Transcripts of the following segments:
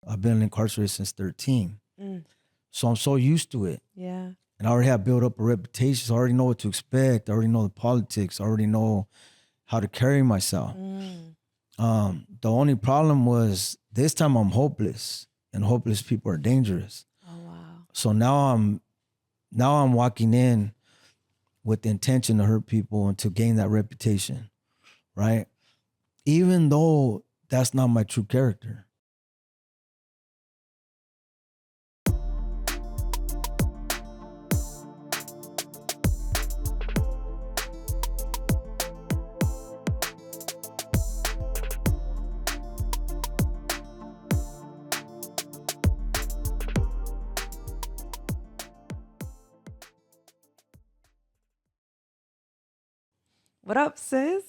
I've been incarcerated since 13. Mm. So I'm so used to it. Yeah. And I already have built up a reputation. So I already know what to expect. I already know the politics. I already know how to carry myself. The only problem was this time I'm hopeless, and hopeless people are dangerous. Oh, wow. So now I'm walking in with the intention to hurt people and to gain that reputation, right? Even though that's not my true character. What up, sis?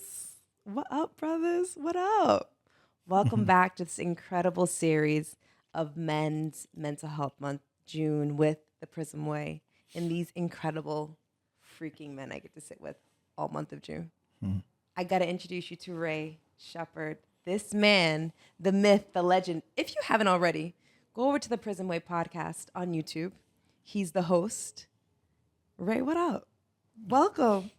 What up, brothers? What up? Welcome back to this incredible series of Men's Mental Health Month, June, with the Prism Way, and these incredible freaking men I get to sit with all month of June. I got to introduce you to Ray Sheppard. This man, the myth, the legend. If you haven't already, go over to the Prism Way podcast on YouTube. He's the host. Ray, what up? Welcome.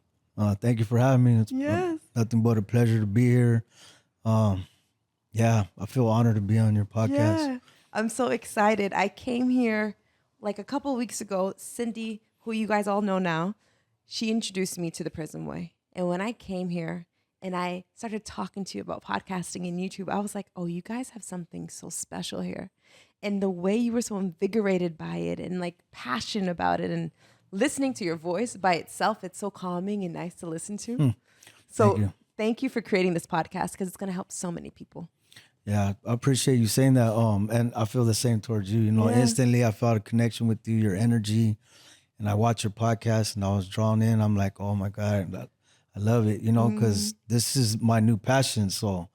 Thank you for having me. It's Yes. nothing but a pleasure to be here. Yeah, I feel honored to be on your podcast. Yeah, I'm so excited. I came here like a couple of weeks ago. Cindy, who you guys all know now, she introduced me to the Prism Way. And when I came here and I started talking to you about podcasting and YouTube, I was like, oh, you guys have something so special here. And the way you were so invigorated by it and like passionate about it, and listening to your voice by itself, it's so calming and nice to listen to. So thank you for creating this podcast, because it's going to help so many people. Yeah, I appreciate you saying that. And I feel the same towards you. You know, instantly I felt a connection with you, your energy, and I watched your podcast and I was drawn in. I'm like, oh my God, I love it, you know, because this is my new passion. So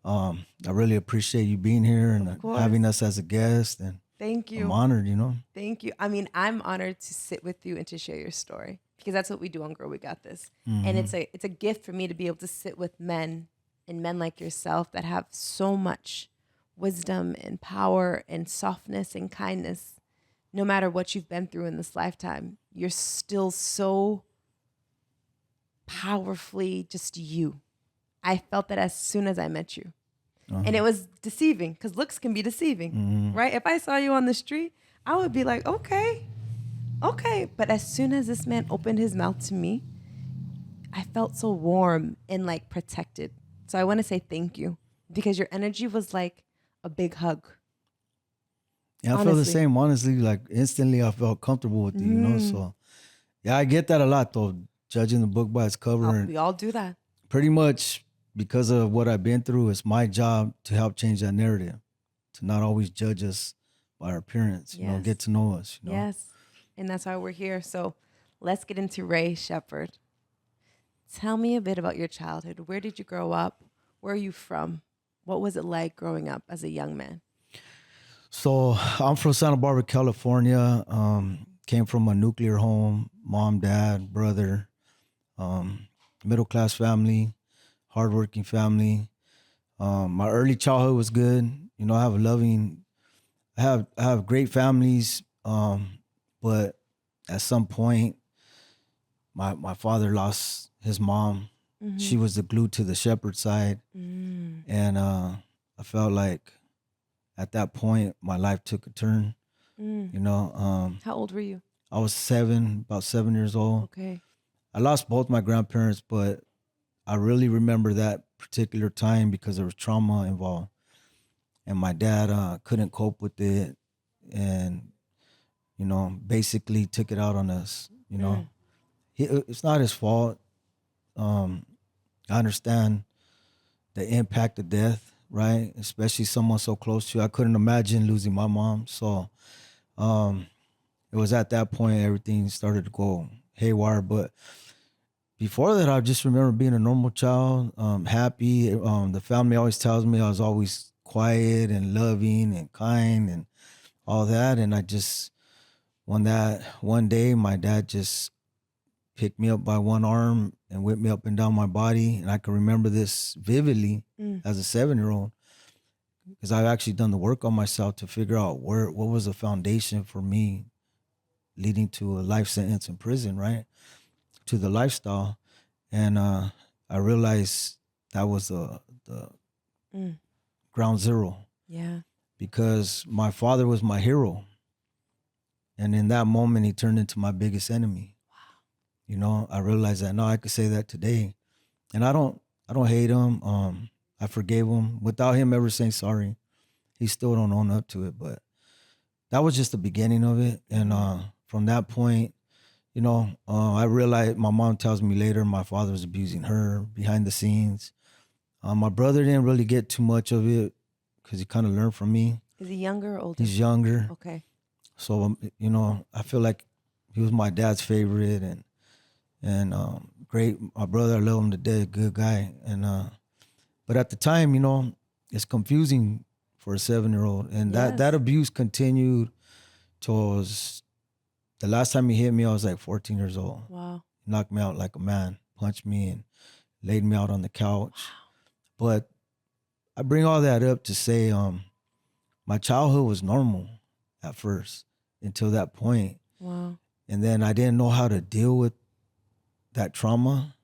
I really appreciate you being here and having us as a guest. And thank you. I'm honored, you know. Thank you. I mean, I'm honored to sit with you and to share your story, because that's what we do on Girl We Got This. And it's a gift for me to be able to sit with men, and men like yourself that have so much wisdom and power and softness and kindness. No matter what you've been through in this lifetime, you're still so powerfully just you. I felt that as soon as I met you. And it was deceiving, because looks can be deceiving, right? If I saw you on the street, I would be like, okay. But as soon as this man opened his mouth to me, I felt so warm and like protected. So I want to say thank you, because your energy was like a big hug. Yeah, I feel the same, honestly. Like instantly I felt comfortable with you, you know? So yeah, I get that a lot though, judging the book by its cover. We all do that. Pretty much because of what I've been through, it's my job to help change that narrative, to not always judge us by our appearance, you know, get to know us. You know? Yes, and that's why we're here. So let's get into Ray Sheppard. Tell me a bit about your childhood. Where did you grow up? Where are you from? What was it like growing up as a young man? So I'm from Santa Barbara, California. Came from a nuclear home, mom, dad, brother, middle-class family, hardworking family. My early childhood was good. You know, I have great families. But at some point, my father lost his mom. She was the glue to the Sheppard side. And I felt like at that point, my life took a turn, you know. How old were you? I was about 7 years old. Okay. I lost both my grandparents, but I really remember that particular time because there was trauma involved. And my dad couldn't cope with it and, you know, basically took it out on us, you know. It's not his fault. I understand the impact of death, right? Especially someone so close to you. I couldn't imagine losing my mom. So it was at that point everything started to go haywire. But before that, I just remember being a normal child, happy. The family always tells me I was always quiet and loving and kind and all that. And I just, one day, my dad just picked me up by one arm and whipped me up and down my body. And I can remember this vividly as a 7-year-old. because I've actually done the work on myself to figure out what was the foundation for me leading to a life sentence in prison, right? To the lifestyle. And I realized that was the Mm. ground zero, Yeah. because my father was my hero. And in that moment, he turned into my biggest enemy. You know, I realized that now I could say that today. And I don't hate him. I forgave him without him ever saying sorry. He still don't own up to it, but that was just the beginning of it. And from that point, you know, I realized, my mom tells me later, my father was abusing her behind the scenes. My brother didn't really get too much of it because he kind of learned from me. Is he younger or older? He's younger. Okay. So, you know, I feel like he was my dad's favorite, and great. My brother, I love him to death, good guy. And but at the time, you know, it's confusing for a 7-year-old, and that Yes. abuse continued towards the last time he hit me. I was like 14 years old. Wow. He knocked me out like a man, punched me, and laid me out on the couch. But I bring all that up to say, my childhood was normal at first until that point. Wow. And then I didn't know how to deal with that trauma.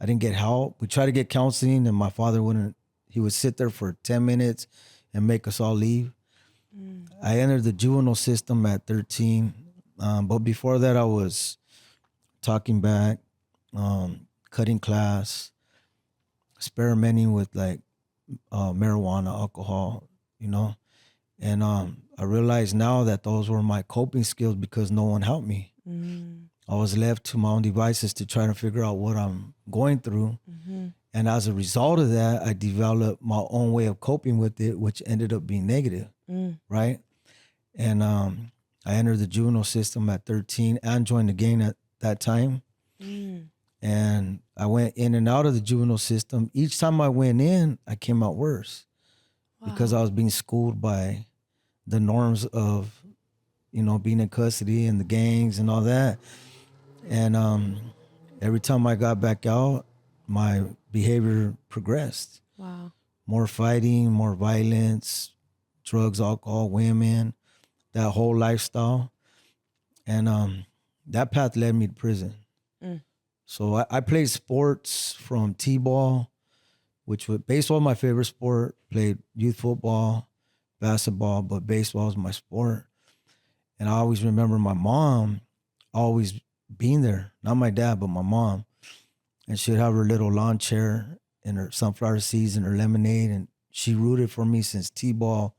I didn't get help. We tried to get counseling, and my father wouldn't. He would sit there for 10 minutes and make us all leave. I entered the juvenile system at 13. But before that, I was talking back, cutting class, experimenting with like marijuana, alcohol, you know. And I realize now that those were my coping skills because no one helped me. I was left to my own devices to try to figure out what I'm going through. And as a result of that, I developed my own way of coping with it, which ended up being negative, right? And I entered the juvenile system at 13 and joined the gang at that time. And I went in and out of the juvenile system. Each time I went in, I came out worse because I was being schooled by the norms of, you know, being in custody and the gangs and all that. And every time I got back out, my behavior progressed. Wow. More fighting, more violence, drugs, alcohol, women, that whole lifestyle. And that path led me to prison. So I played sports from T-ball, which was baseball, my favorite sport. Played youth football, basketball, but baseball was my sport. And I always remember my mom always being there. Not my dad, but my mom. And she'd have her little lawn chair and her sunflower seeds and her lemonade. And she rooted for me since T-ball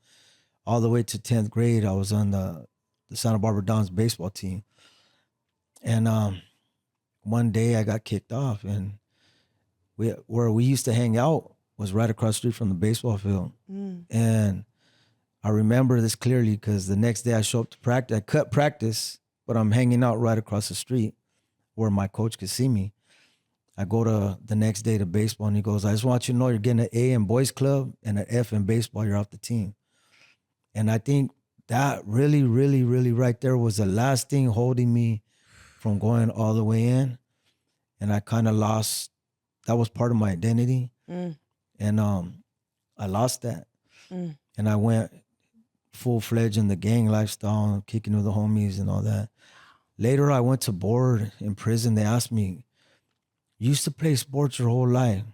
all the way to 10th grade. I was on the Santa Barbara Dons baseball team. And one day I got kicked off, and where we used to hang out was right across the street from the baseball field. And I remember this clearly because the next day I show up to practice. I cut practice, but I'm hanging out right across the street where my coach could see me. I go to the next day to baseball, and he goes, "I just want you to know you're getting an A in boys club and an F in baseball. You're off the team." And I think that really, really, really right there was the last thing holding me from going all the way in. And I kind of lost, that was part of my identity. And I lost that. And I went full-fledged in the gang lifestyle, kicking with the homies and all that. Later, I went to board in prison. They asked me, "You used to play sports your whole life.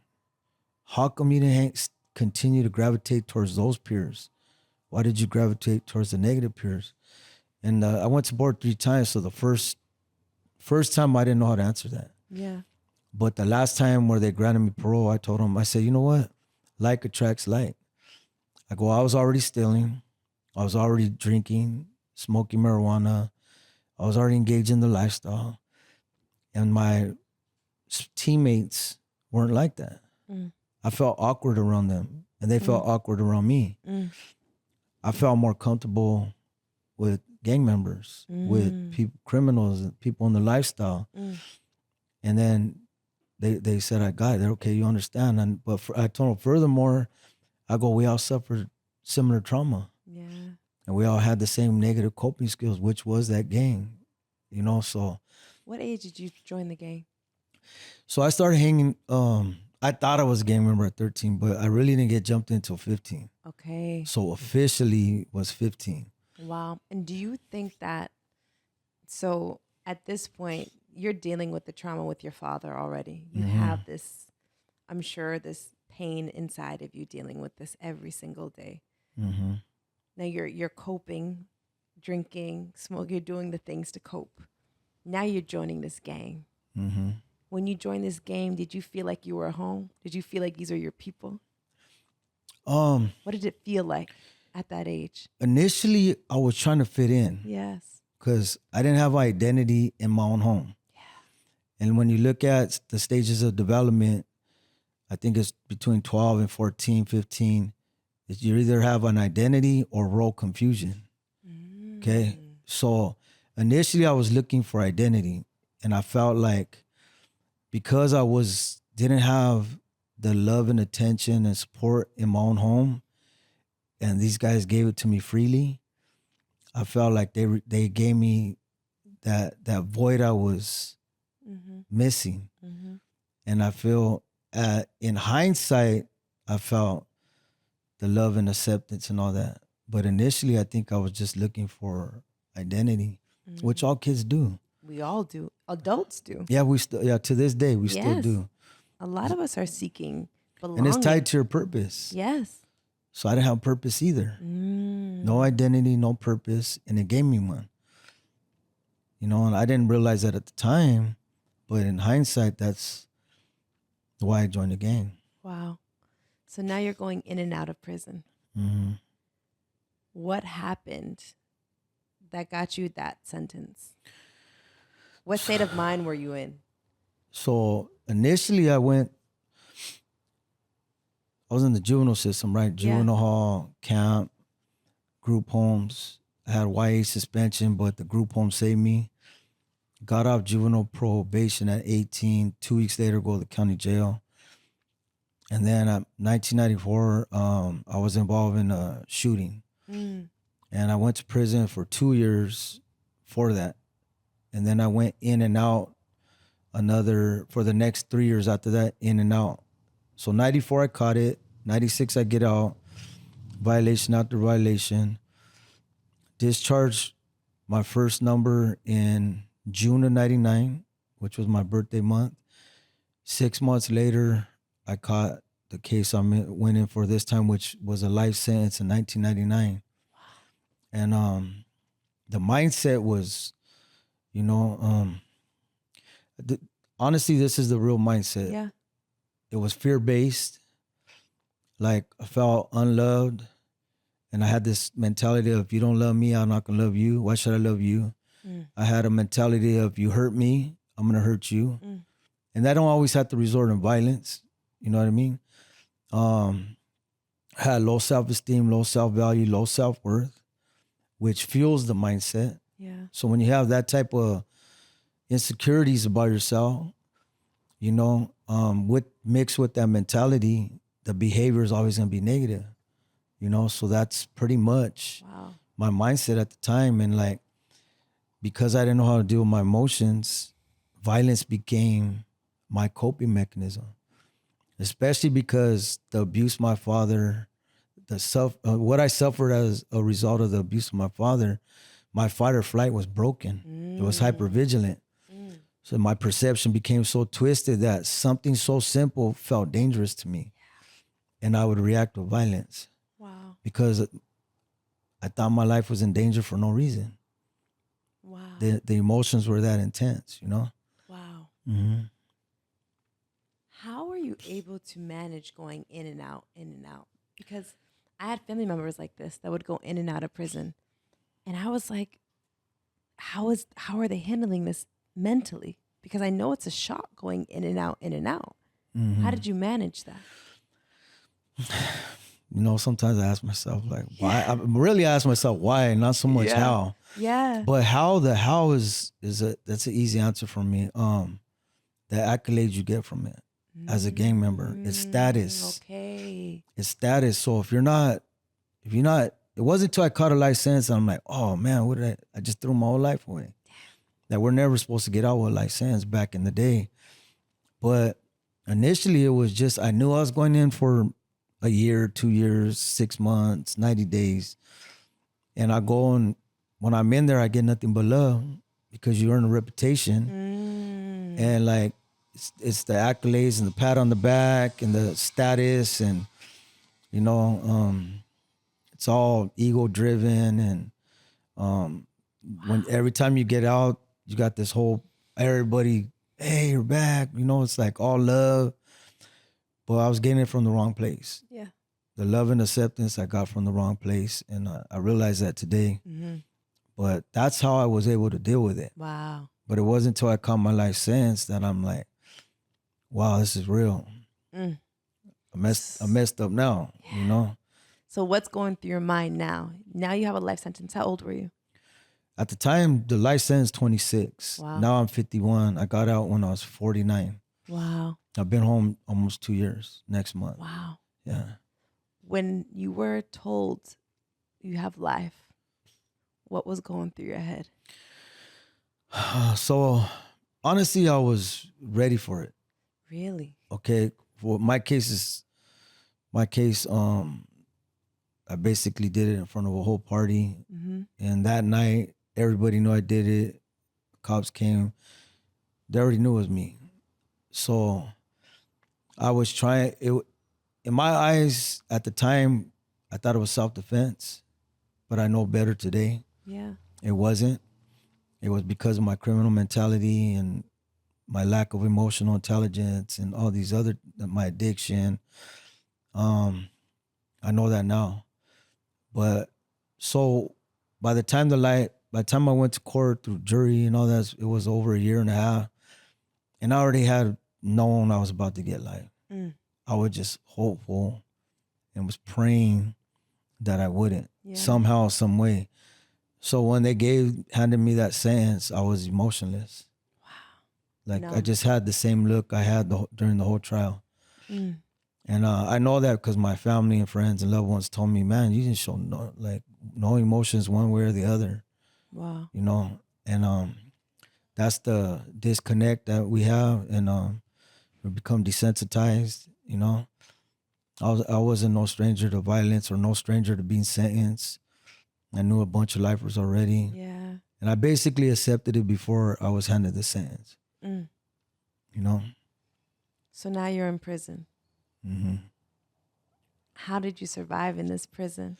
How come you didn't continue to gravitate towards those peers? Why did you gravitate towards the negative peers?" And I went to board 3 times. So the first time I didn't know how to answer that. Yeah. But the last time where they granted me parole, I told them, I said, "You know what? Like attracts like." I go, I was already stealing. I was already drinking, smoking marijuana. I was already engaged in the lifestyle. And my teammates weren't like that. I felt awkward around them, and they felt awkward around me. I felt more comfortable with gang members, with people, criminals, and people in the lifestyle. And then they said, "I got it." They're okay, you understand. But I told them, furthermore, I go, we all suffered similar trauma. Yeah. And we all had the same negative coping skills, which was that gang, you know? So What age did you join the gang? I started hanging, I thought I was a gang member at 13, but I really didn't get jumped in until 15. Okay. So officially was 15. Wow. And do you think that, so at this point, you're dealing with the trauma with your father already? You have this, I'm sure, this pain inside of you dealing with this every single day. Mm-hmm. Now you're coping, drinking, smoking, you're doing the things to cope. Now you're joining this gang. Mm-hmm. When you joined this gang, did you feel like you were home? Did you feel like these are your people? What did it feel like at that age? Initially, I was trying to fit in. Yes. Because I didn't have identity in my own home. Yeah. And when you look at the stages of development, I think it's between 12 and 14, 15, is you either have an identity or role confusion. Okay. So initially I was looking for identity, and I felt like because I didn't have the love and attention and support in my own home, and these guys gave it to me freely, I felt like they gave me that void I was missing. And I feel in hindsight, I felt the love and acceptance and all that. But initially, I think I was just looking for identity, which all kids do. We all do. Adults do. Yeah, to this day, we still do. A lot of us are seeking belonging. And it's tied to your purpose. Yes. So I didn't have purpose either. No identity, no purpose, and it gave me one. You know, and I didn't realize that at the time, but in hindsight, that's why I joined the gang. Wow. So now you're going in and out of prison. What happened that got you that sentence? What state of mind were you in? So initially I was in the juvenile system, right? Juvenile hall, camp, group homes. I had YA suspension, but the group home saved me. Got off juvenile probation at 18. 2 weeks later, go to the county jail. And then in 1994, I was involved in a shooting. And I went to prison for 2 years for that. And then I went in and out for the next 3 years after that, in and out. So 94, I caught it. 96, I get out. Violation after violation. Discharged my first number in June of 99, which was my birthday month. 6 months later, I caught the case went in for this time, which was a life sentence in 1999. And the mindset was, honestly, this is the real mindset. Yeah. It was fear-based. Like, I felt unloved. And I had this mentality of, if you don't love me, I'm not going to love you. Why should I love you? I had a mentality of, you hurt me, I'm going to hurt you. And that don't always have to resort in violence. You know what I mean? I had low self-esteem, low self-value, low self-worth, which fuels the mindset. Yeah. So when you have that type of insecurities about yourself, mixed with that mentality, the behavior is always going to be negative. So that's pretty much my mindset at the time. And like, because I didn't know how to deal with my emotions, violence became my coping mechanism. Especially because the abuse my father, what I suffered as a result of the abuse of my father, my fight or flight was broken. It was hypervigilant. So my perception became so twisted that something so simple felt dangerous to me. And I would react with violence. Wow. Because I thought my life was in danger for no reason. Wow. The emotions were that intense, Wow. Mm-hmm. How were you able to manage going in and out, in and out? Because I had family members like this that would go in and out of prison. And I was like, how are they handling this mentally? Because I know it's a shock going in and out, in and out. Mm-hmm. How did you manage that? Sometimes I ask myself, like, why? I really ask myself why, not so much how. Yeah. But that's an easy answer for me. The accolades you get from it as a gang member, it's status. Okay. It's status. So if you're not, it wasn't until I caught a life sentence and I'm like, oh man, I just threw my whole life away. That we're never supposed to get out with a life sentence back in the day. But Initially, it was just, I knew I was going in for a year, 2 years, 6 months, 90 days. And I go, and when I'm in there, I get nothing but love because you earn a reputation. And like, it's the accolades and the pat on the back and the status, and, you know, it's all ego driven. And when every time you get out, you got this whole, everybody, hey, you're back. You know, it's like all love. But I was getting it from the wrong place. Yeah. The love and acceptance I got from the wrong place. And I realized that today. But that's how I was able to deal with it. Wow. But it wasn't until I caught my life sentence that I'm like, wow, this is real. I messed up now, you know? So what's going through your mind now? Now you have a life sentence. How old were you? At the time, the life sentence 26. Wow. Now I'm 51. I got out when I was 49. Wow. I've been home almost 2 years next month. Wow. Yeah. When you were told you have life, what was going through your head? So honestly, I was ready for it. Really? Okay. For my case, I basically did it in front of a whole party. And that night, everybody knew I did it. Cops came. They already knew it was me. So I was trying, in my eyes at the time, I thought it was self-defense, but I know better today. Yeah. It wasn't. It was because of my criminal mentality and my lack of emotional intelligence and all these other, my addiction. I know that now. But so by the time I went to court through jury and all that, it was over a year and a half. And I already had known I was about to get life. I was just hopeful and was praying that I wouldn't somehow, some way. So when they handed me that sentence, I was emotionless. Wow. Like I just had the same look I had during the whole trial. And I know that because my family and friends and loved ones told me, man, you didn't show no emotions one way or the other. Wow. You know, and that's the disconnect that we have, and we become desensitized. You know, I wasn't no stranger to violence or no stranger to being sentenced. I knew a bunch of lifers already. Yeah. And I basically accepted it before I was handed the sentence. You know? So now you're in prison. How did you survive in this prison?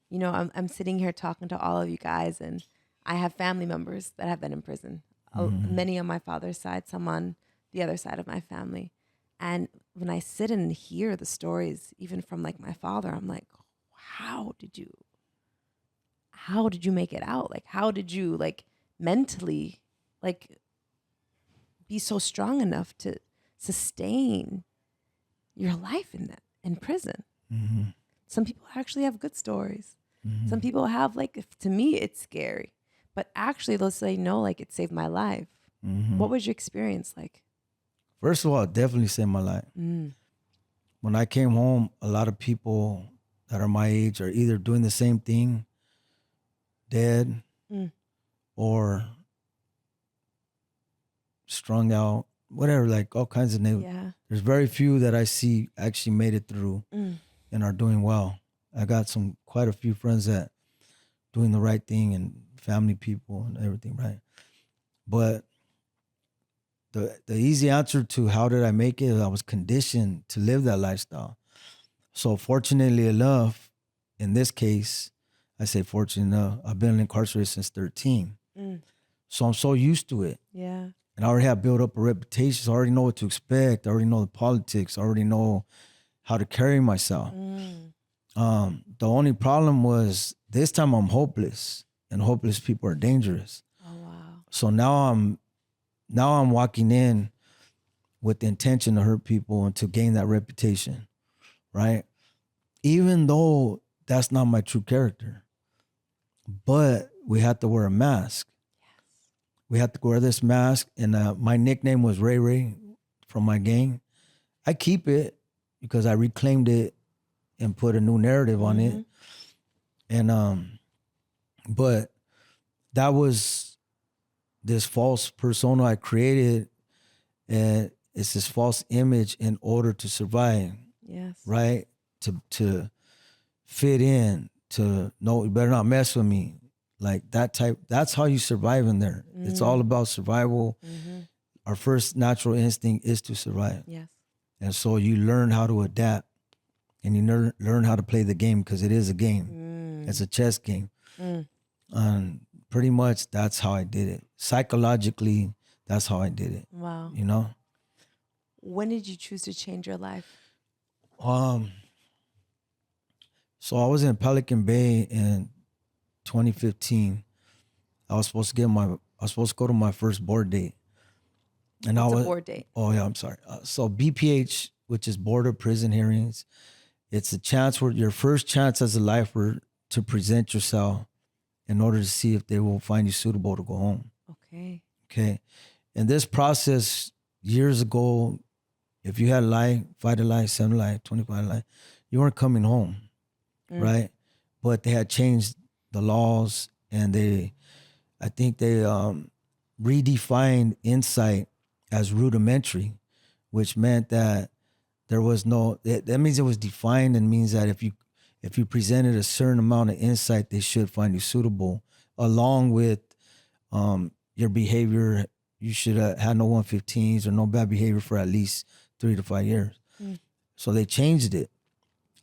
You know, I'm sitting here talking to all of you guys, and I have family members that have been in prison. Many on my father's side, some on the other side of my family. And when I sit and hear the stories, even from like my father, I'm like, how did you make it out? Like, how did you like mentally like be so strong enough to sustain your life in prison? Some people actually have good stories. Some people have like, to me, it's scary, but actually they'll say, no, like it saved my life. What was your experience like? First of all, it definitely saved my life. When I came home, a lot of people that are my age are either doing the same thing, dead, or strung out, whatever, like all kinds of names. Yeah. There's very few that I see actually made it through and are doing well. I got quite a few friends that doing the right thing and family people and everything, right? But the easy answer to how did I make it, I was conditioned to live that lifestyle. So fortunately enough, in this case, I say fortunate enough, I've been incarcerated since 13. So I'm so used to it. Yeah. And I already have built up a reputation. So I already know what to expect. I already know the politics. I already know how to carry myself. The only problem was this time I'm hopeless, and hopeless people are dangerous. Oh, wow. So now I'm walking in with the intention to hurt people and to gain that reputation, right? Even though that's not my true character. But we had to wear a mask. We had to wear this mask, and my nickname was Ray from my gang. I keep it because I reclaimed it and put a new narrative on it. And but that was this false persona I created, and it's this false image in order to survive, Yes. right? To fit in, to no, you better not mess with me. Like that type, that's how you survive in there. It's all about survival. Our first natural instinct is to survive. Yes. And so you learn how to adapt and you learn how to play the game because it is a game. It's a chess game. And pretty much that's how I did it. Psychologically, that's how I did it. Wow. You know? When did you choose to change your life? So I was in Pelican Bay in 2015. I was supposed to go to my first board date. And What's a board date? Oh yeah, I'm sorry. So BPH, which is Board of Prison Hearings, it's a chance where your first chance as a lifer to present yourself in order to see if they will find you suitable to go home. Okay. Okay. And this process years ago, if you had life, 5 to life, 7 to life, 25 to life, you weren't coming home, right? But they had changed the laws and I think they redefined insight as rudimentary, which meant that there was no, that means it was defined and means that if you presented a certain amount of insight, they should find you suitable, along with your behavior. You should have had no 115s or no bad behavior for at least 3 to 5 years. So they changed it.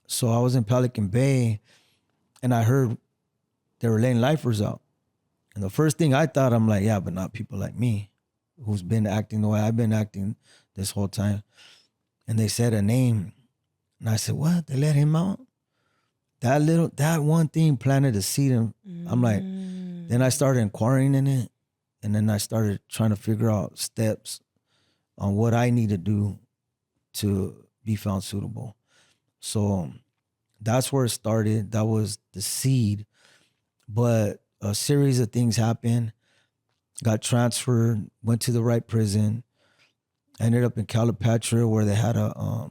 So I was in Pelican Bay and I heard they were letting lifers out. And the first thing I thought, I'm like, yeah, but not people like me who's been acting the way I've been acting this whole time. And they said a name. And I said, what? They let him out? That one thing planted a seed. And I'm like, then I started inquiring in it. And then I started trying to figure out steps on what I need to do to be found suitable. So that's where it started. That was the seed. But a series of things happened. Got transferred, went to the right prison. I ended up in Calipatria where they had a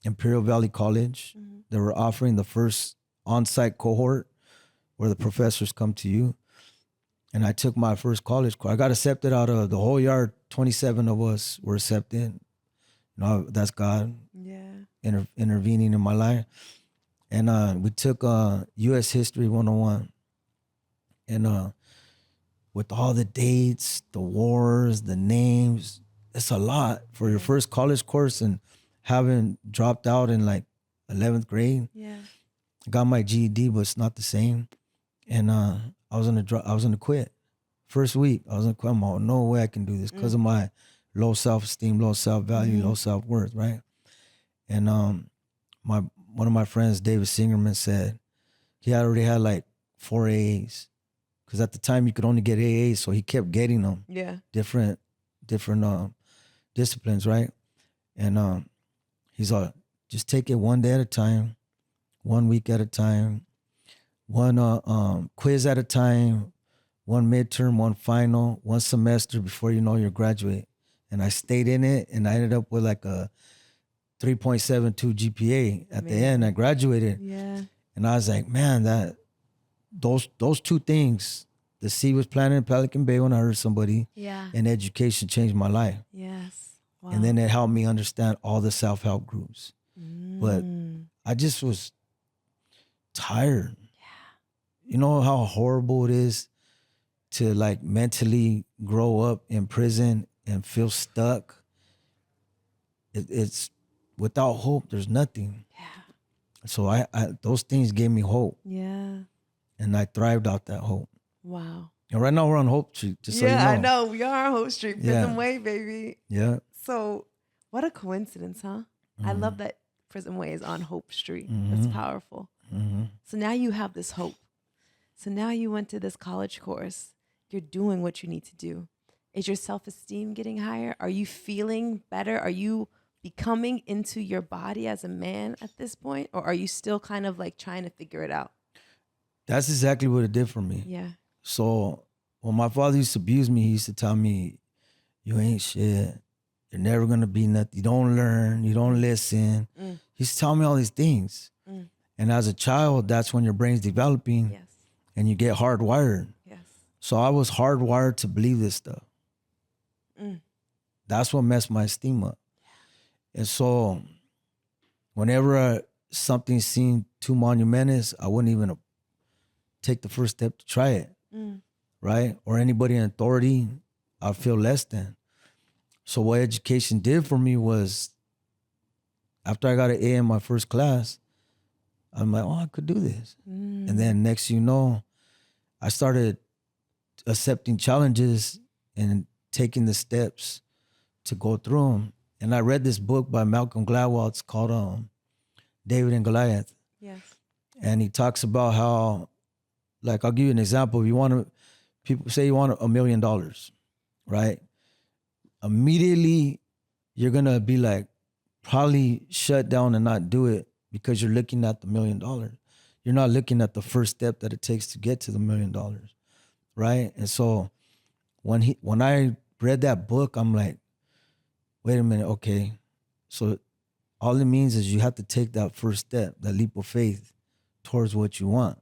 Imperial Valley College. They were offering the first on-site cohort where the professors come to you. And I took my first college course. I got accepted out of the whole yard. 27 of us were accepted. You know, that's God intervening in my life. And we took U.S. History 101. And with all the dates, the wars, the names, it's a lot for your first college course, and having dropped out in like 11th grade. Yeah. I got my GED, but it's not the same. And I was gonna quit. First week, I was gonna quit. I'm like, no way I can do this because of my low self-esteem, low self-value, low self-worth, right? And one of my friends, David Singerman, said he already had like 4 A's. Because at the time you could only get AAs, so he kept getting them. Yeah. Different disciplines, right? And he's like, just take it one day at a time, 1 week at a time, one quiz at a time, one midterm, one final, one semester before you know you're graduate. And I stayed in it, and I ended up with like a 3.72 GPA at the end. I graduated. Yeah. And I was like, man, those two things, the seed was planted in Pelican Bay when I heard somebody, and education changed my life. Yes. Wow. And then it helped me understand all the self-help groups. But I just was tired. Yeah. You know how horrible it is to like mentally grow up in prison and feel stuck? It's without hope, there's nothing. Yeah. So I those things gave me hope. Yeah. And I thrived out that hope. Wow. And right now we're on Hope Street, just so you know. Yeah, I know. We are on Hope Street, Prism Way, baby. Yeah. So what a coincidence, huh? I love that Prism Way is on Hope Street. That's powerful. So now you have this hope. So now you went to this college course. You're doing what you need to do. Is your self-esteem getting higher? Are you feeling better? Are you becoming into your body as a man at this point? Or are you still kind of like trying to figure it out? That's exactly what it did for me. Yeah. So when my father used to abuse me, he used to tell me, you ain't shit. You're never going to be nothing. You don't learn. You don't listen. He used to tell me all these things. And as a child, that's when your brain's developing and you get hardwired. Yes. So I was hardwired to believe this stuff. That's what messed my esteem up. And so whenever something seemed too monumentous, I wouldn't even take the first step to try it, right? Or anybody in authority, I'd feel less than. So what education did for me was, after I got an A in my first class, I'm like, oh, I could do this. And then next you know, I started accepting challenges and taking the steps to go through them. And I read this book by Malcolm Gladwell. It's called David and Goliath. Yes. And he talks about how, like, I'll give you an example. If you want to, people say you want $1 million, right? Immediately, you're going to be like, probably shut down and not do it because you're looking at the $1 million. You're not looking at the first step that it takes to get to the $1 million, right? And so when I read that book, I'm like, wait a minute, okay. So all it means is you have to take that first step, that leap of faith towards what you want.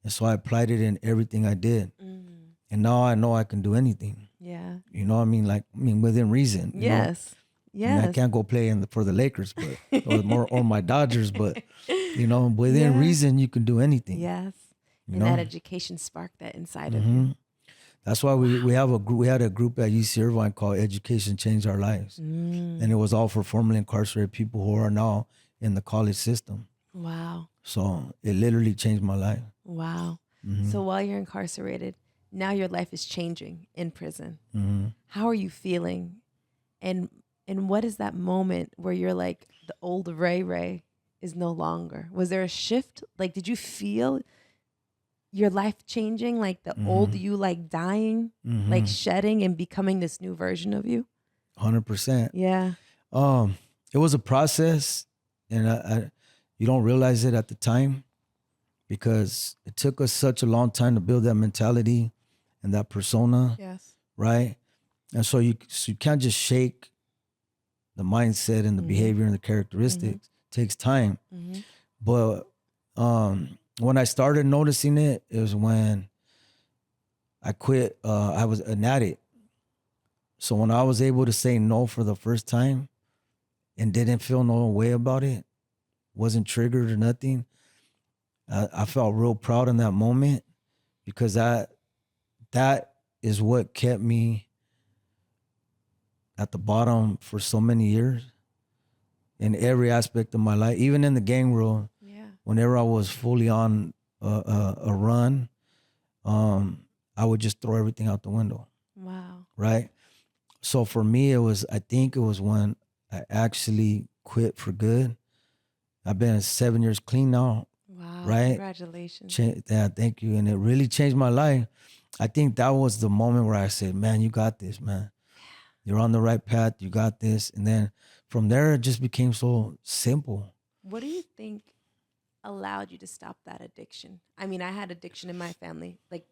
And so I applied it in everything I did. And now I know I can do anything. Yeah. You know what I mean? Like, within reason. You know? Yes. I mean, I can't go play for the Lakers, but or my Dodgers, but within reason, you can do anything. Yes. And that education sparked that inside of you. That's why we had a group at UC Irvine called Education Changed Our Lives. And it was all for formerly incarcerated people who are now in the college system. Wow. So it literally changed my life. Wow. So while you're incarcerated, now your life is changing in prison. How are you feeling? And what is that moment where you're like, the old Ray is no longer? Was there a shift? Like, did you feel your life changing? Like the old you, like dying, like shedding and becoming this new version of you? 100%. Yeah. It was a process, and you don't realize it at the time because it took us such a long time to build that mentality and that persona. Yes. Right? And so you can't just shake the mindset and the behavior and the characteristics. It takes time. But when I started noticing it, it was when I quit. I was an addict. So when I was able to say no for the first time and didn't feel no way about it, wasn't triggered or nothing, I felt real proud in that moment because that is what kept me at the bottom for so many years in every aspect of my life, even in the gang world. Yeah. Whenever I was fully on a run, I would just throw everything out the window. Wow. Right? So for me, I think it was when I actually quit for good. I've been 7 years clean now. Wow. Right? Congratulations. Yeah, thank you. And it really changed my life. I think that was the moment where I said, man, you got this, man. You're on the right path. You got this. And then from there, it just became so simple. What do you think allowed you to stop that addiction? I mean, I had addiction in my family. Like,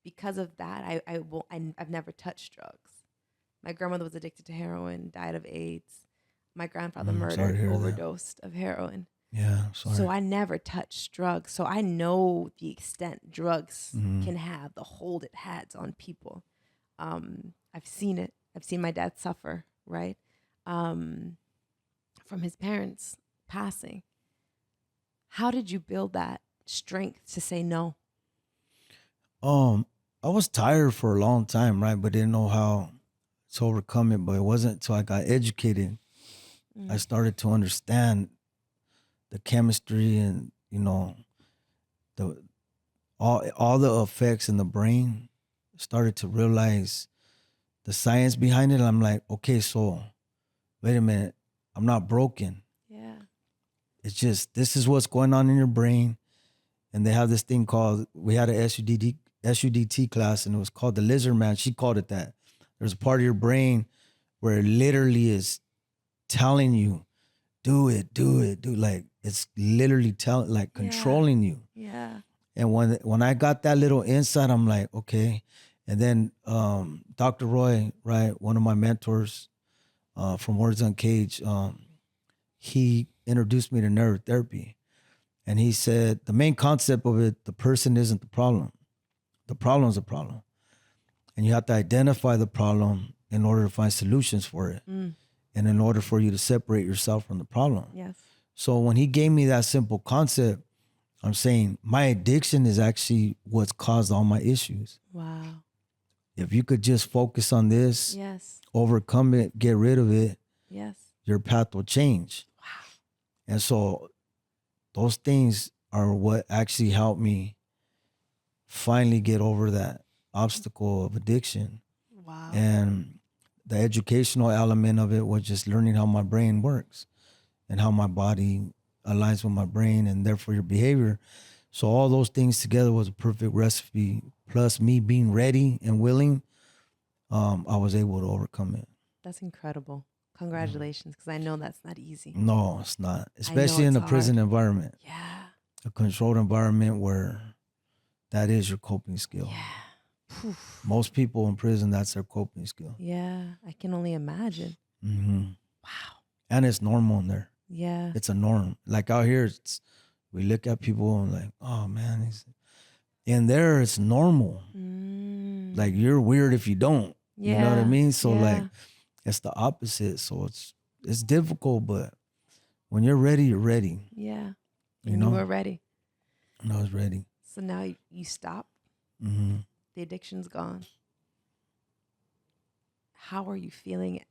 because of that, I've never touched drugs. My grandmother was addicted to heroin, died of AIDS. My grandfather overdosed of heroin. Yeah, sorry. So I never touched drugs. So I know the extent drugs can have, the hold it has on people. I've seen it. I've seen my dad suffer, right? From his parents passing. How did you build that strength to say no? I was tired for a long time, right? But didn't know how to overcome it. But it wasn't until I got educated, I started to understand the chemistry and, all the effects in the brain. Started to realize the science behind it. I'm like, okay, so wait a minute, I'm not broken. Yeah. It's just, this is what's going on in your brain. And they have this thing called, we had a SUDT class, and it was called the lizard man. She called it that. There's a part of your brain where it literally is telling you, do it. Like, it's literally controlling you. Yeah. And when I got that little insight, I'm like, okay. And then Dr. Roy, right, one of my mentors from Words Uncaged, he introduced me to neurotherapy. And he said, the main concept of it, the person isn't the problem. The problem's a problem. And you have to identify the problem in order to find solutions for it. and in order for you to separate yourself from the problem. Yes. So when he gave me that simple concept, I'm saying my addiction is actually what's caused all my issues. Wow. If you could just focus on this, Yes. overcome it, get rid of it, Yes. your path will change. Wow. And so those things are what actually helped me finally get over that obstacle of addiction. Wow. And the educational element of it was just learning how my brain works and how my body aligns with my brain and therefore your behavior. So all those things together was a perfect recipe. Plus me being ready and willing, I was able to overcome it. That's incredible. Congratulations, because I know that's not easy. No, it's not. Especially in a prison environment. Yeah. A controlled environment where that is your coping skill. Yeah. Most people in prison, that's their coping skill. Yeah. I can only imagine. Mm-hmm. Wow. And it's normal in there. Yeah. It's a norm. Like out here, we look at people and like, oh man, in there it's normal. Like you're weird if you don't. Yeah. You know what I mean? So like it's the opposite. So it's difficult, but when you're ready, you're ready. Yeah. You know? You were ready. And I was ready. So now you stop. Mm-hmm. The addiction's gone. How are you feeling?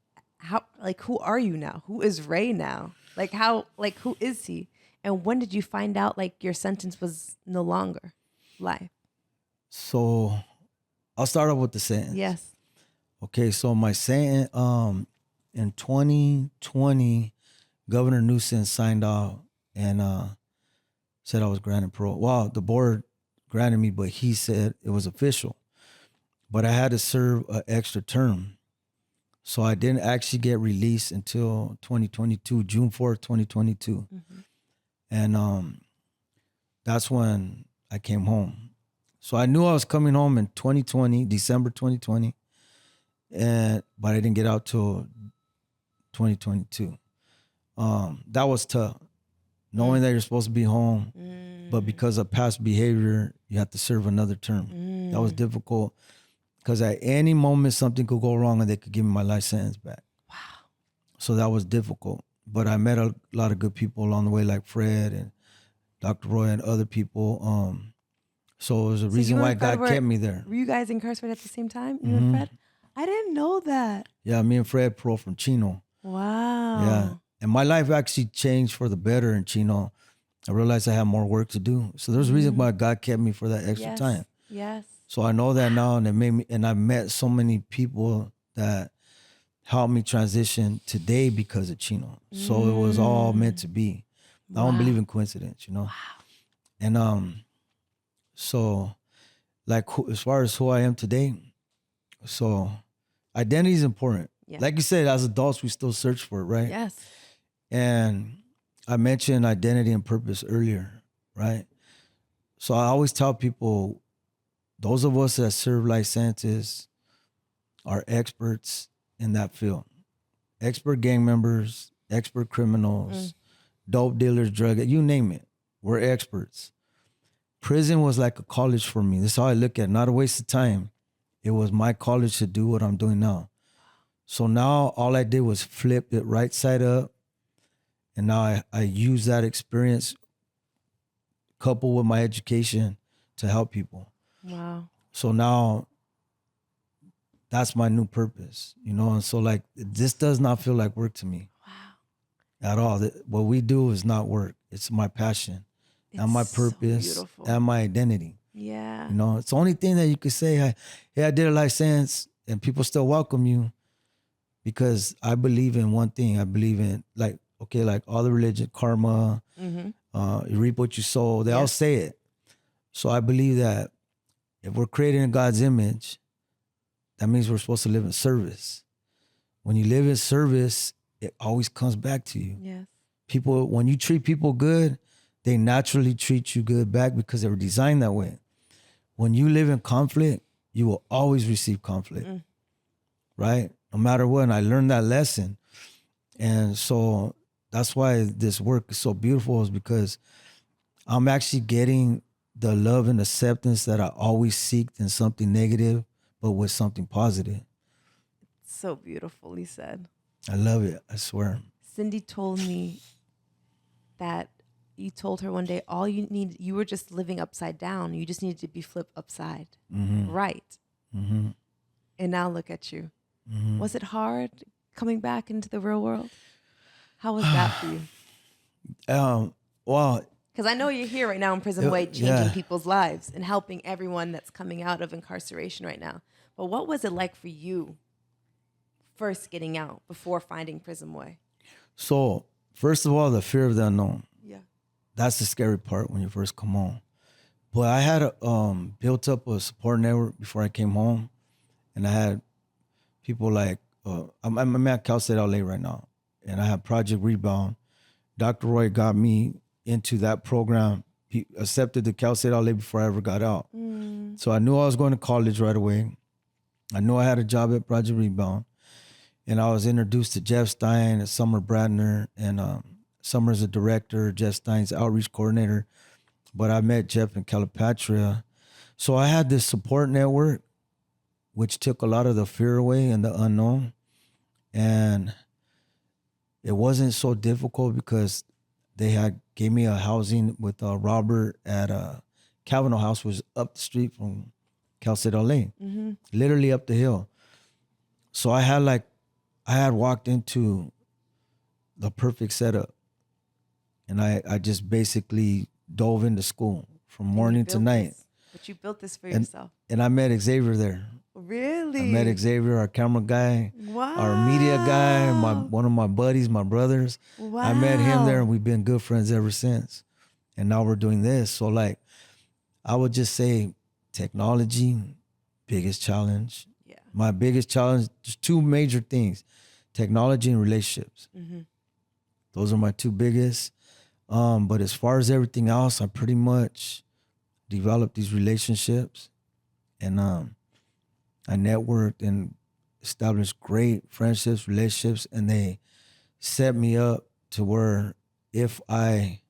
Who are you now? Who is Ray now? Who is he? And when did you find out like your sentence was no longer life? So I'll start off with the sentence. Yes. Okay, so my sentence, in 2020, Governor Newsom signed off and said I was granted parole. Well, the board granted me, but he said it was official. But I had to serve an extra term. So I didn't actually get released until 2022, June 4th, 2022. Mm-hmm. And that's when I came home. So I knew I was coming home in 2020, December 2020, but I didn't get out till 2022. That was tough, knowing that you're supposed to be home, but because of past behavior, you have to serve another term. That was difficult because at any moment something could go wrong and they could give me my life sentence back. Wow. So that was difficult. But I met a lot of good people along the way, like Fred and Dr. Roy and other people. So it was a reason why God kept me there. Were you guys incarcerated at the same time, you and Fred? I didn't know that. Yeah, me and Fred paroled from Chino. Wow. Yeah. And my life actually changed for the better in Chino. I realized I had more work to do. So there's a reason why God kept me for that extra time. Yes. So I know that now, and it made me, and I met so many people that helped me transition today because of Chino. So it was all meant to be. I don't believe in coincidence, you know? Wow. And so like as far as who I am today, so identity is important. Yeah. Like you said, as adults, we still search for it, right? Yes. And I mentioned identity and purpose earlier, right? So I always tell people, those of us that serve life sentences are experts in that field. Expert gang members, expert criminals, dope dealers, drug, you name it. We're experts. Prison was like a college for me. That's how I look at it. Not a waste of time. It was my college to do what I'm doing now. So now all I did was flip it right side up. And now I use that experience coupled with my education to help people. Wow. So now that's my new purpose, you know? And so like, this does not feel like work to me. Wow. At all. What we do is not work. It's my passion and my purpose and my identity. Yeah. You know, it's the only thing that you could say, hey, I did a life sentence and people still welcome you because I believe in one thing. I believe in like all the religion, karma, you reap what you sow. They all say it. So I believe that if we're created in God's image, that means we're supposed to live in service. When you live in service, it always comes back to you. Yes. People, when you treat people good, they naturally treat you good back because they were designed that way. When you live in conflict, you will always receive conflict, right? No matter what. And I learned that lesson. And so that's why this work is so beautiful, is because I'm actually getting the love and acceptance that I always seeked in something negative, but with something positive. So beautifully said. I love it. I swear. Cindy told me that you told her one day you were just living upside down. You just needed to be flipped upside. Mm-hmm. Right. Mm-hmm. And now look at you. Mm-hmm. Was it hard coming back into the real world? How was that for you? Well, Because I know you're here right now in Prism Way, changing yeah. people's lives and helping everyone that's coming out of incarceration right now. But what was it like for you first getting out before finding Prism Way? So, first of all, the fear of the unknown. Yeah. That's the scary part when you first come home. But I had built up a support network before I came home, and I had people like I'm at Cal State LA right now, and I have Project Rebound. Dr. Roy got me into that program. He accepted the Cal State LA before I ever got out. So I knew I was going to college right away. I knew I had a job at Project Rebound, and I was introduced to Jeff Stein and Summer Bradner, and Summer's a director, Jeff Stein's outreach coordinator. But I met Jeff in Calipatria. So I had this support network, which took a lot of the fear away and the unknown. And it wasn't so difficult because they had gave me a housing with Robert at Kavanaugh House, was up the street from Cal State LA, literally up the hill. So I had walked into the perfect setup, and I just basically dove into school from morning to night. But you built this for yourself. And I met Xavier there. Really? I met Xavier, our camera guy, Wow. our media guy, one of my buddies, my brothers. Wow. I met him there, and we've been good friends ever since. And now we're doing this. So like, I would just say technology, biggest challenge. Yeah. My biggest challenge, there's two major things, technology and relationships. Those are my two biggest. But as far as everything else, I pretty much developed these relationships, and I networked and established great friendships, relationships, and they set me up to where if I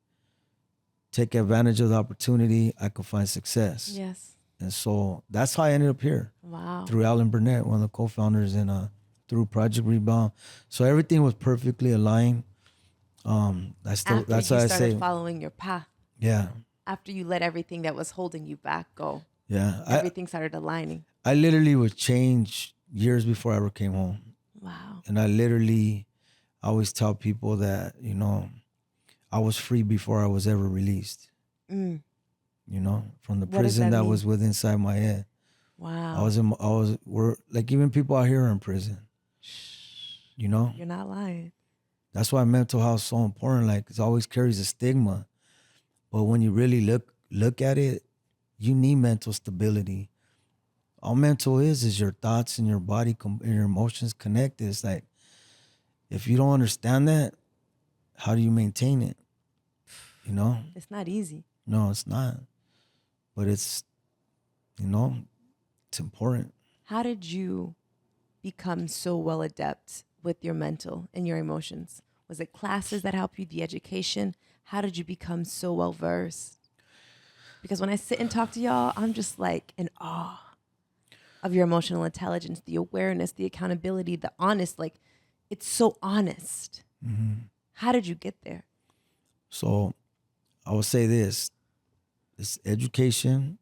take advantage of the opportunity, I could find success. Yes. And so that's how I ended up here. Wow. Through Alan Burnett, one of the co-founders, and through Project Rebound. So everything was perfectly aligned. That's how I say. After you started following your path. Yeah. After you let everything that was holding you back go. Yeah. Everything started aligning. I literally was changed years before I ever came home. Wow. And I always tell people that, I was free before I was ever released. From the prison that was within inside my head. Wow. We're like, even people out here are in prison. You're not lying. That's why mental health is so important. Like, it always carries a stigma. But when you really look at it, you need mental stability. All mental is your thoughts and your body and your emotions connected. It's like, if you don't understand that, how do you maintain it? It's not easy. No, it's not. But it's important. How did you become so well adept with your mental and your emotions? Was it classes that helped you, the education? How did you become so well versed? Because when I sit and talk to y'all, I'm just like in awe of your emotional intelligence, the awareness, the accountability, the honest, like it's so honest. How did you get there? So I would say this education.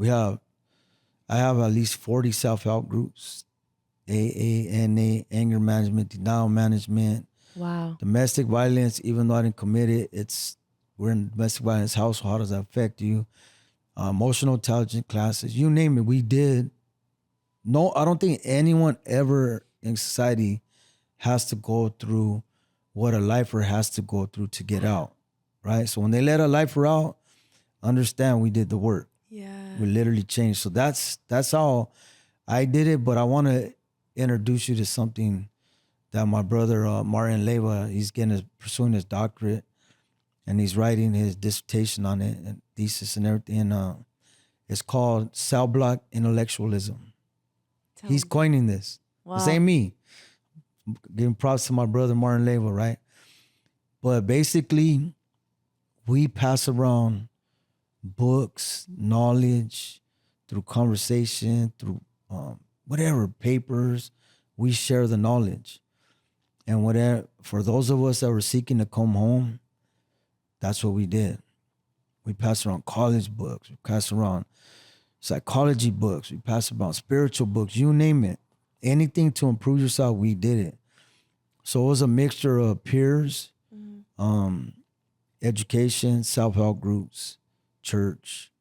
I have at least 40 self-help groups, AA, NA, anger management, denial management. Wow. Domestic violence, even though I didn't commit it, we're in a domestic violence household. How does that affect you? Emotional intelligence classes, you name it, we did. No, I don't think anyone ever in society has to go through what a lifer has to go through to get out, right? So when they let a lifer out, understand we did the work. Yeah. We literally changed. So that's how I did it. But I want to introduce you to something that my brother Martin Leva, he's pursuing his doctorate, and he's writing his dissertation on it and thesis and everything. It's called cell block intellectualism. He's coining this. Wow. This ain't me. Giving props to my brother Martin Leva, right? But basically, we pass around books, knowledge, through conversation, through whatever, papers. We share the knowledge. And whatever, for those of us that were seeking to come home, that's what we did. We passed around college books. We passed around psychology books. We passed around spiritual books. You name it. Anything to improve yourself, we did it. So it was a mixture of peers, education, self-help groups, church,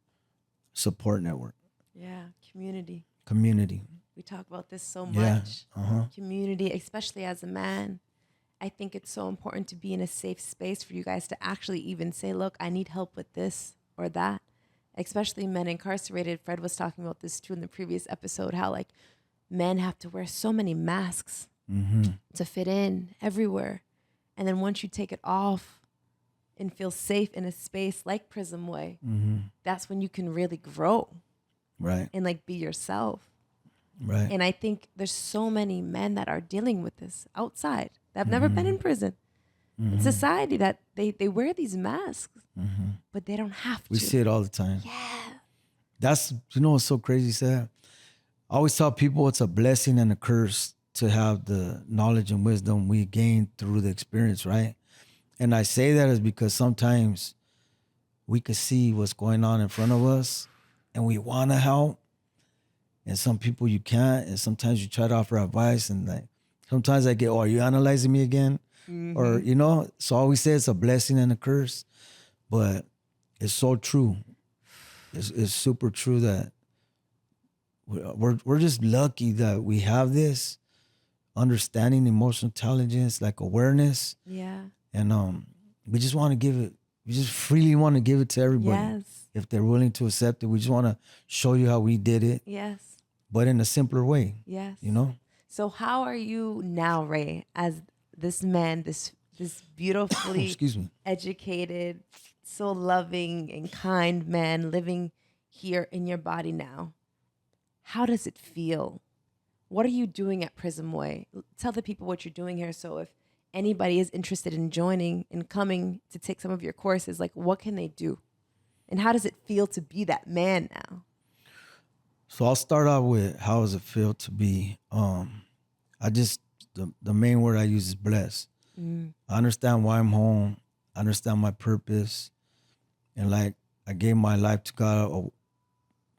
support network. Yeah, community. Community. We talk about this so Yeah. much. Community, especially as a man. I think it's so important to be in a safe space for you guys to actually even say, look, I need help with this or that. Especially men incarcerated. Fred was talking about this too in the previous episode, how like men have to wear so many masks to fit in everywhere. And then once you take it off and feel safe in a space like Prism Way, that's when you can really grow. Right. And like be yourself. Right. And I think there's so many men that are dealing with this outside that have never been in prison. In society that they wear these masks, but they don't have to. We see it all the time. Yeah. That's, you know what's so crazy, Sad? I always tell people it's a blessing and a curse to have the knowledge and wisdom we gain through the experience, right? And I say that is because sometimes we could see what's going on in front of us and we want to help. And some people you can't. And sometimes you try to offer advice and like, sometimes I get, oh, are you analyzing me again? Or, you know, so I always say it's a blessing and a curse, but it's so true. It's super true that we're just lucky that we have this understanding, emotional intelligence, like awareness. Yeah. And we just want to give it, we just freely want to give it to everybody. Yes. If they're willing to accept it, we just want to show you how we did it. Yes. But in a simpler way. Yes. You know? So how are you now, Ray, as this man, this beautifully Excuse me. educated, so loving and kind man living here in your body now? How does it feel? What are you doing at Prism Way? Tell the people what you're doing here. So if anybody is interested in joining and coming to take some of your courses, like what can they do? And how does it feel to be that man now? So I'll start out with how does it feel to be, the main word I use is blessed. I understand why I'm home. I understand my purpose. And like, I gave my life to God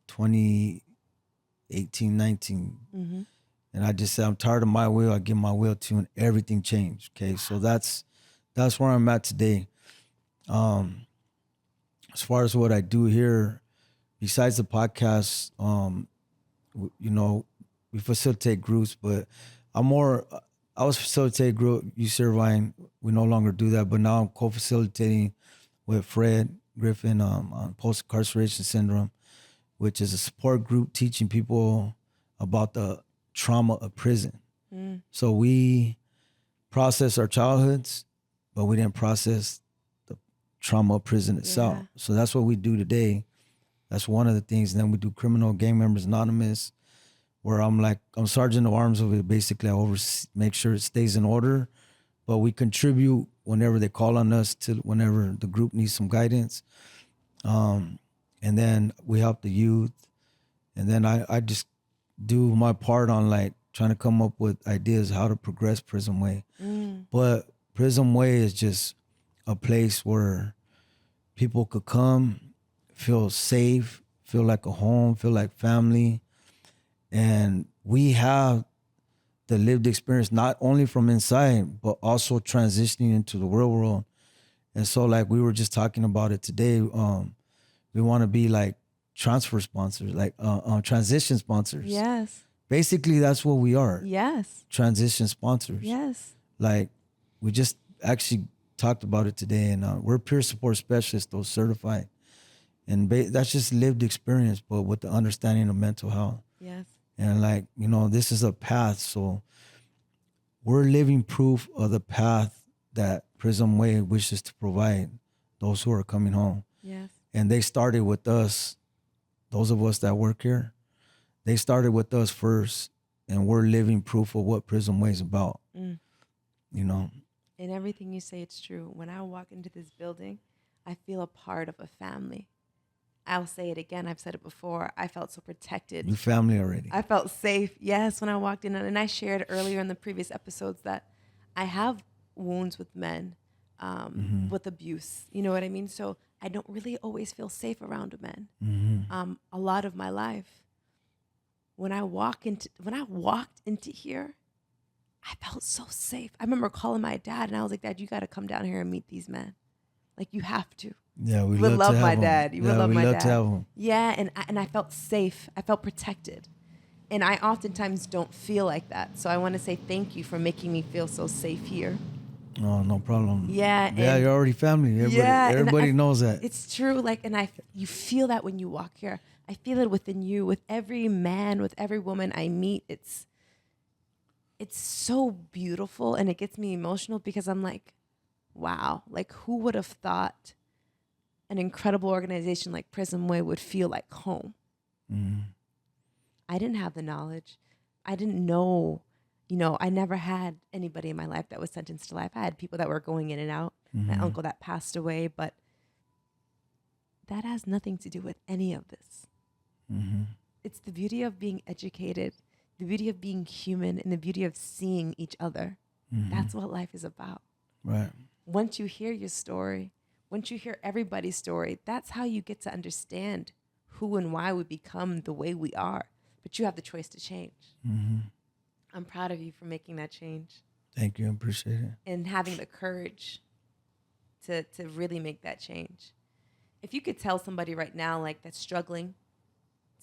2018, 19. And I just said, I'm tired of my will. I give my will to you, and everything changed. Okay. So that's where I'm at today. As far as what I do here, besides the podcast, you know, we facilitate groups, but I was facilitating group, UC Irvine. We no longer do that, but now I'm co-facilitating with Fred Griffin on post-incarceration syndrome, which is a support group teaching people about the trauma of prison. So we process our childhoods, but we didn't process the trauma of prison itself. Yeah. So that's what we do today. That's one of the things. And then we do Criminal Gang Members Anonymous, where I'm sergeant of arms of it. Basically, I make sure it stays in order, but we contribute whenever they call on us to whenever the group needs some guidance. And then we help the youth. And then I just do my part on like trying to come up with ideas how to progress Prism Way. But Prism Way is just a place where people could come, feel safe, feel like a home, feel like family. And we have the lived experience, not only from inside, but also transitioning into the real world. And so like we were just talking about it today, we want to be like transfer sponsors, like transition sponsors. Yes. Basically, that's what we are. Yes. Transition sponsors. Yes. Like we just actually talked about it today, and we're peer support specialists, those certified. And that's just lived experience, but with the understanding of mental health. Yes. And like, you know, this is a path. So we're living proof of the path that Prism Way wishes to provide those who are coming home. Yes. And they started with us, those of us that work here, they started with us first, and we're living proof of what Prism Way is about. You know? And everything you say, it's true. When I walk into this building, I feel a part of a family. I'll say it again. I've said it before. I felt so protected. You family already. I felt safe. Yes, when I walked in. And I shared earlier in the previous episodes that I have wounds with men, with abuse. You know what I mean? So I don't really always feel safe around men. A lot of my life, when I walked into here, I felt so safe. I remember calling my dad, and I was like, "Dad, you got to come down here and meet these men. Like, you have to." Yeah, we You would love to love my have them. dad. You would love we my love dad. to have them. Yeah, and I felt safe. I felt protected. And I oftentimes don't feel like that. So I want to say thank you for making me feel so safe here. Oh, no problem. Yeah, Yeah, and you're already family. Everybody, yeah, and everybody knows that. it's true. Like, and you feel that when you walk here. I feel it within you, with every man, with every woman I meet. It's so beautiful, and it gets me emotional because I'm like, wow, like who would have thought an incredible organization like Prism Way would feel like home? I didn't have the knowledge. I didn't know, I never had anybody in my life that was sentenced to life. I had people that were going in and out, my uncle that passed away, but that has nothing to do with any of this. It's the beauty of being educated, the beauty of being human, and the beauty of seeing each other. That's what life is about. Right. Once you hear your story, once you hear everybody's story, that's how you get to understand who and why we become the way we are. But you have the choice to change. I'm proud of you for making that change Thank you. I appreciate it. and having the courage to really make that change. If you could tell somebody right now, like, that's struggling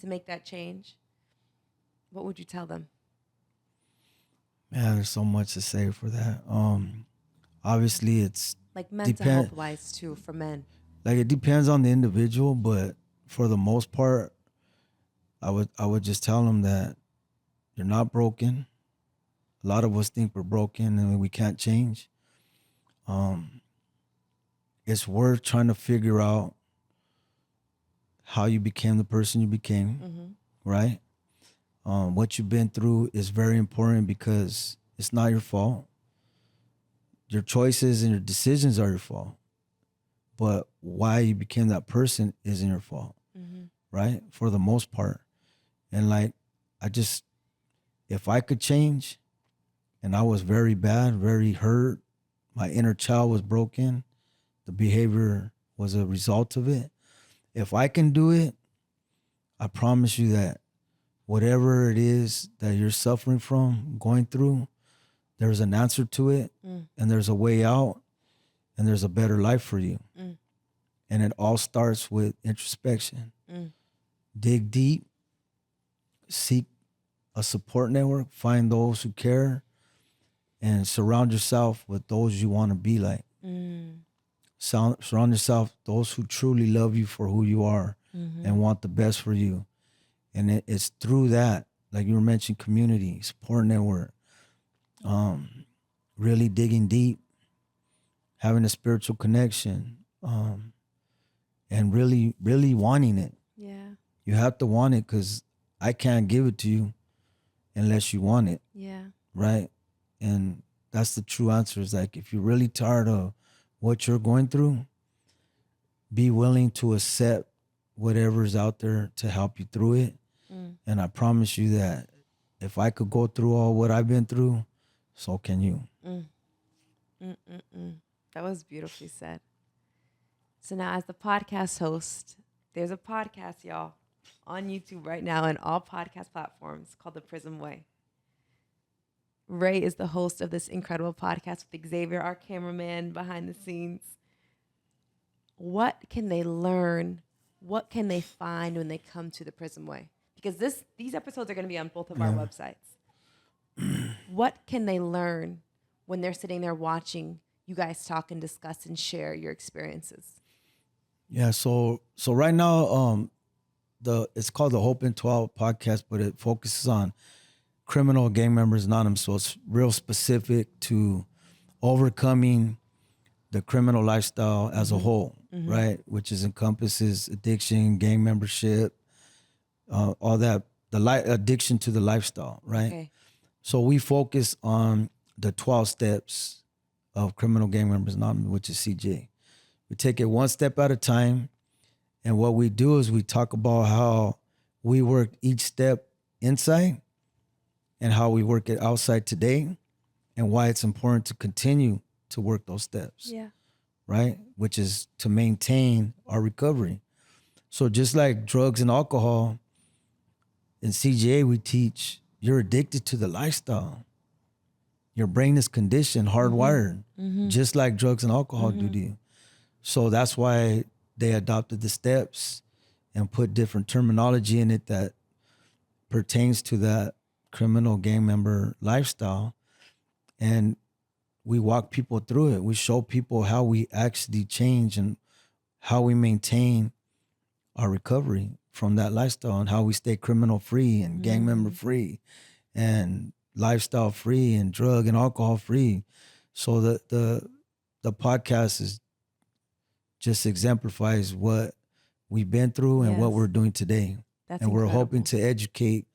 to make that change, what would you tell them? Yeah, there's so much to say for that. Obviously, it's Like mental health wise too, for men. like it depends on the individual, but for the most part, I would just tell them that you're not broken. A lot of us think we're broken and we can't change. It's worth trying to figure out how you became the person you became, right? What you've been through is very important because it's not your fault. Your choices and your decisions are your fault. But why you became that person isn't your fault, right? For the most part. And like, if I could change, and I was very bad, very hurt, my inner child was broken, the behavior was a result of it. If I can do it, I promise you that whatever it is that you're suffering from, going through, there's an answer to it, and there's a way out, and there's a better life for you. And it all starts with introspection. Dig deep, seek a support network, find those who care, and surround yourself with those you want to be like. Surround yourself those who truly love you for who you are and want the best for you. And it's through that, like you were mentioning, community, support network, really digging deep, having a spiritual connection, and really, really wanting it. Yeah. You have to want it because I can't give it to you unless you want it. Yeah. Right? And that's the true answer, is like, if you're really tired of what you're going through, be willing to accept whatever's out there to help you through it. And I promise you that if I could go through all what I've been through, so can you. That was beautifully said. So now, as the podcast host, there's a podcast, y'all, on YouTube right now and all podcast platforms called The Prism Way. Ray is the host of this incredible podcast with Xavier, our cameraman behind the scenes. What can they learn? What can they find when they come to The Prism Way? Because these episodes are going to be on both of our websites. What can they learn when they're sitting there watching you guys talk and discuss and share your experiences? Yeah, so right now, it's called the Hope in 12 podcast, but it focuses on criminal gang members anonymous. So it's real specific to overcoming the criminal lifestyle as a whole, right? Which encompasses addiction, gang membership, all that, addiction to the lifestyle, right? Okay. So we focus on the 12 steps of criminal gang members anonymous, which is CJ. We take it one step at a time. And what we do is we talk about how we work each step inside and how we work it outside today and why it's important to continue to work those steps. Yeah. Right? Which is to maintain our recovery. So just like drugs and alcohol, in CGA we teach you're addicted to the lifestyle. Your brain is conditioned, hardwired, just like drugs and alcohol do to you. So that's why they adopted the steps and put different terminology in it that pertains to that criminal gang member lifestyle. And we walk people through it. We show people how we actually change and how we maintain our recovery from that lifestyle and how we stay criminal free and gang member free and lifestyle free and drug and alcohol free. So the podcast is just exemplifies what we've been through and what we're doing today. That's and we're incredible. hoping to educate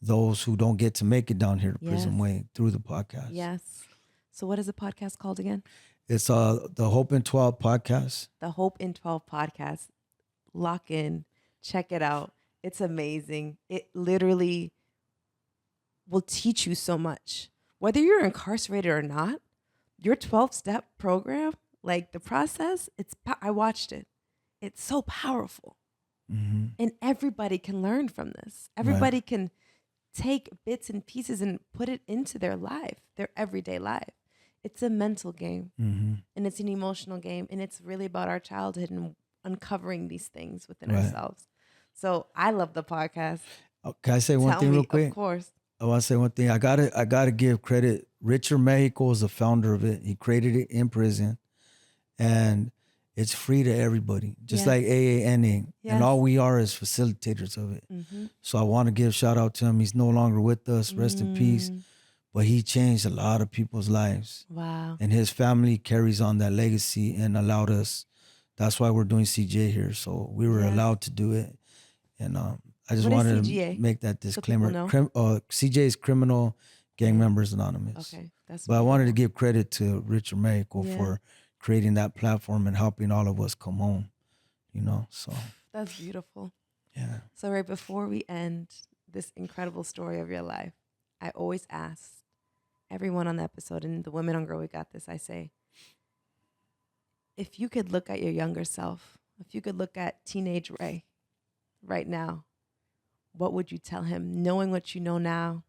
those who don't get to make it down here to Prism Way through the podcast. Yes. So what is the podcast called again? It's the Hope in 12 podcast. The Hope in 12 podcast. Lock in, check it out. It's amazing. It literally will teach you so much. Whether you're incarcerated or not, your 12-step program, like the process, I watched it. It's so powerful. And everybody can learn from this. Everybody can take bits and pieces and put it into their life, their everyday life. It's a mental game and it's an emotional game. And it's really about our childhood and uncovering these things within ourselves. So I love the podcast. Can I say one thing real quick? Of course. I want to say one thing. I gotta give credit. Richard Mexico is the founder of it. He created it in prison. And it's free to everybody, just like AANA. And all we are is facilitators of it. So I want to give a shout out to him. He's no longer with us. Rest in peace. But he changed a lot of people's lives. Wow. And his family carries on that legacy and allowed us. That's why we're doing CJ here. So we were allowed to do it. And I just wanted to make that disclaimer. CJ is Criminal Gang Members Anonymous. Okay. But I wanted to give credit to Richard Mexico for creating that platform and helping all of us come home, so. That's beautiful. Yeah. So right before we end this incredible story of your life, I always ask everyone on the episode, and the women on Girl We Got This, I say, if you could look at your younger self, if you could look at teenage Ray right now, what would you tell him? Knowing what you know now,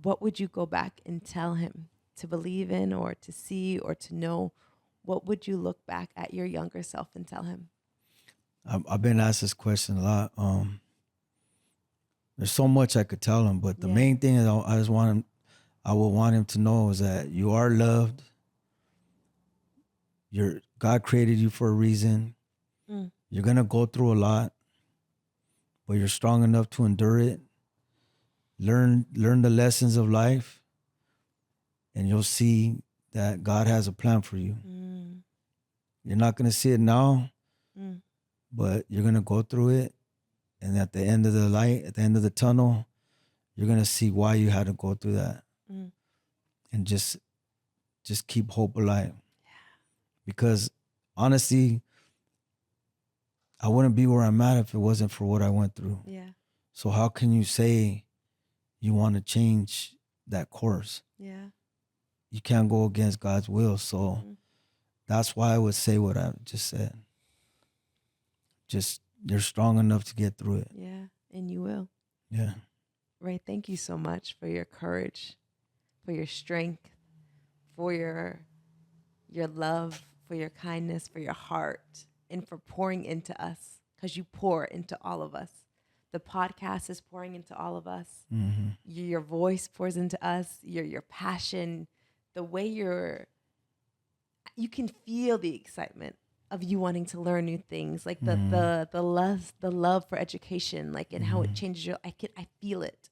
what would you go back and tell him to believe in or to see or to know? What would you look back at your younger self and tell him? I've been asked this question a lot. There's so much I could tell him, but the main thing is I would want him to know is that you are loved. God created you for a reason. You're gonna go through a lot, but you're strong enough to endure it. Learn the lessons of life, and you'll see that God has a plan for you. You're not gonna see it now, but you're gonna go through it. And at the end of the light, at the end of the tunnel, you're gonna see why you had to go through that. And just keep hope alive. Because honestly, I wouldn't be where I'm at if it wasn't for what I went through. Yeah. So how can you say you want to change that course? Yeah. You can't go against God's will. So that's why I would say what I just said. Just, you're strong enough to get through it. Yeah, and you will. Yeah. Ray, thank you so much for your courage, for your strength, for your love, for your kindness, for your heart, and for pouring into us, because you pour into all of us. The podcast is pouring into all of us. Your voice pours into us, your passion, the way you can feel the excitement of you wanting to learn new things, like the love for education, like, and how it changes your, I feel it.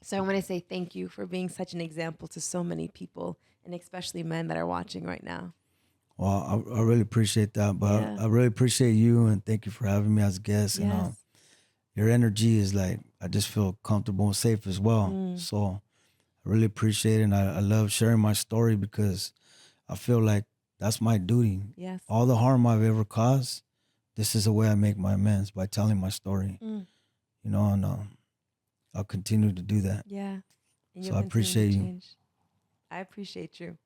So I want to say thank you for being such an example to so many people, and especially men that are watching right now. Well, I really appreciate that, but I really appreciate you, and thank you for having me as a guest. Yes. And your energy is like, I just feel comfortable and safe as well. So I really appreciate it, and I love sharing my story because I feel like that's my duty. Yes. All the harm I've ever caused, this is the way I make my amends, by telling my story. And I'll continue to do that. Yeah. And So you'll I continue appreciate to you. change. I appreciate you.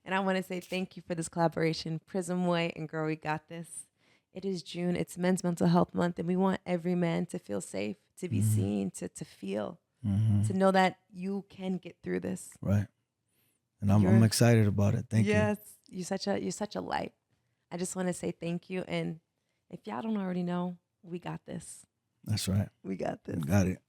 And I want to say thank you for this collaboration. Prism Way and Girl, We Got This. It is June. It's Men's Mental Health Month, and we want every man to feel safe, to be seen, to feel, to know that you can get through this. Right. And I'm excited about it. Thank you. Yes, you're such a light. I just want to say thank you. And if y'all don't already know, we got this. That's right. We got this. Got it.